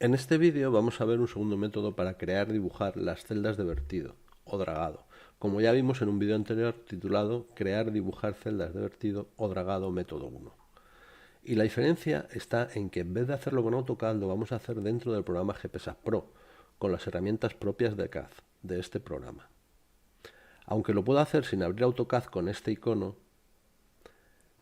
En este vídeo vamos a ver un segundo método para crear y dibujar las celdas de vertido o dragado, como ya vimos en un vídeo anterior titulado Crear y dibujar celdas de vertido o dragado método 1. Y la diferencia está en que en vez de hacerlo con AutoCAD lo vamos a hacer dentro del programa GPSAP Pro, con las herramientas propias de CAD, de este programa. Aunque lo puedo hacer sin abrir AutoCAD con este icono,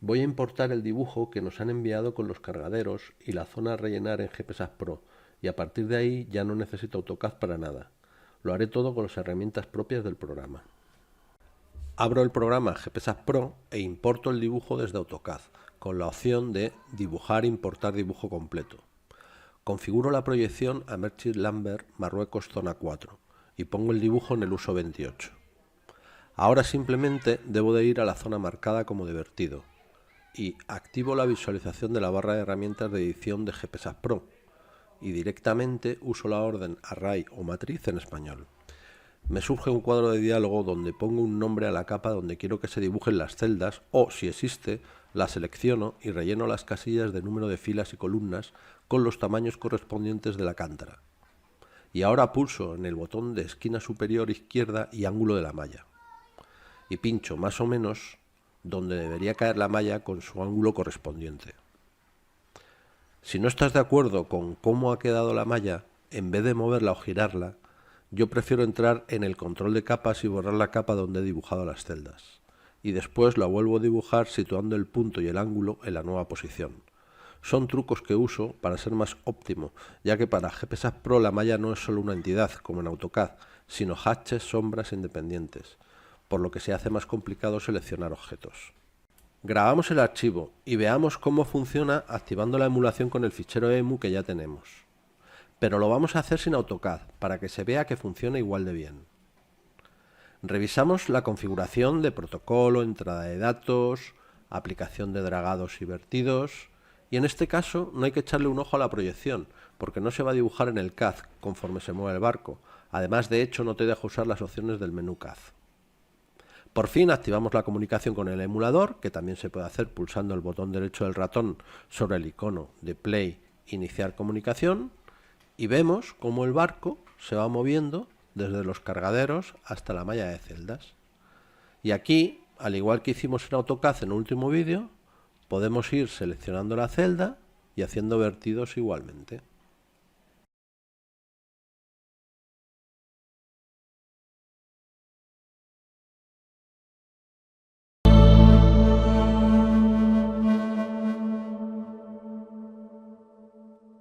voy a importar el dibujo que nos han enviado con los cargaderos y la zona a rellenar en GPSAP Pro, y a partir de ahí ya no necesito AutoCAD para nada. Lo haré todo con las herramientas propias del programa. Abro el programa GPSAP Pro e importo el dibujo desde AutoCAD, con la opción de dibujar e importar dibujo completo. Configuro la proyección a Merchant Lambert, Marruecos, zona 4, y pongo el dibujo en el uso 28. Ahora simplemente debo de ir a la zona marcada como de vertido y activo la visualización de la barra de herramientas de edición de GPSAP Pro y directamente uso la orden array o matriz en español. Me surge un cuadro de diálogo donde pongo un nombre a la capa donde quiero que se dibujen las celdas o, si existe, la selecciono y relleno las casillas de número de filas y columnas con los tamaños correspondientes de la cántara. Y ahora pulso en el botón de esquina superior izquierda y ángulo de la malla. Y pincho más o menos donde debería caer la malla con su ángulo correspondiente. Si no estás de acuerdo con cómo ha quedado la malla, en vez de moverla o girarla, yo prefiero entrar en el control de capas y borrar la capa donde he dibujado las celdas. Y después la vuelvo a dibujar situando el punto y el ángulo en la nueva posición. Son trucos que uso para ser más óptimo, ya que para GPSAP Pro la malla no es solo una entidad, como en AutoCAD, sino hatches, sombras independientes, por lo que se hace más complicado seleccionar objetos. Grabamos el archivo y veamos cómo funciona activando la emulación con el fichero EMU que ya tenemos. Pero lo vamos a hacer sin AutoCAD, para que se vea que funciona igual de bien. Revisamos la configuración de protocolo, entrada de datos, aplicación de dragados y vertidos, y en este caso no hay que echarle un ojo a la proyección, porque no se va a dibujar en el CAD conforme se mueve el barco. Además, de hecho, no te deja usar las opciones del menú CAD. Por fin activamos la comunicación con el emulador, que también se puede hacer pulsando el botón derecho del ratón sobre el icono de Play Iniciar comunicación, y vemos cómo el barco se va moviendo desde los cargaderos hasta la malla de celdas. Y aquí, al igual que hicimos en AutoCAD en el último vídeo, podemos ir seleccionando la celda y haciendo vertidos igualmente.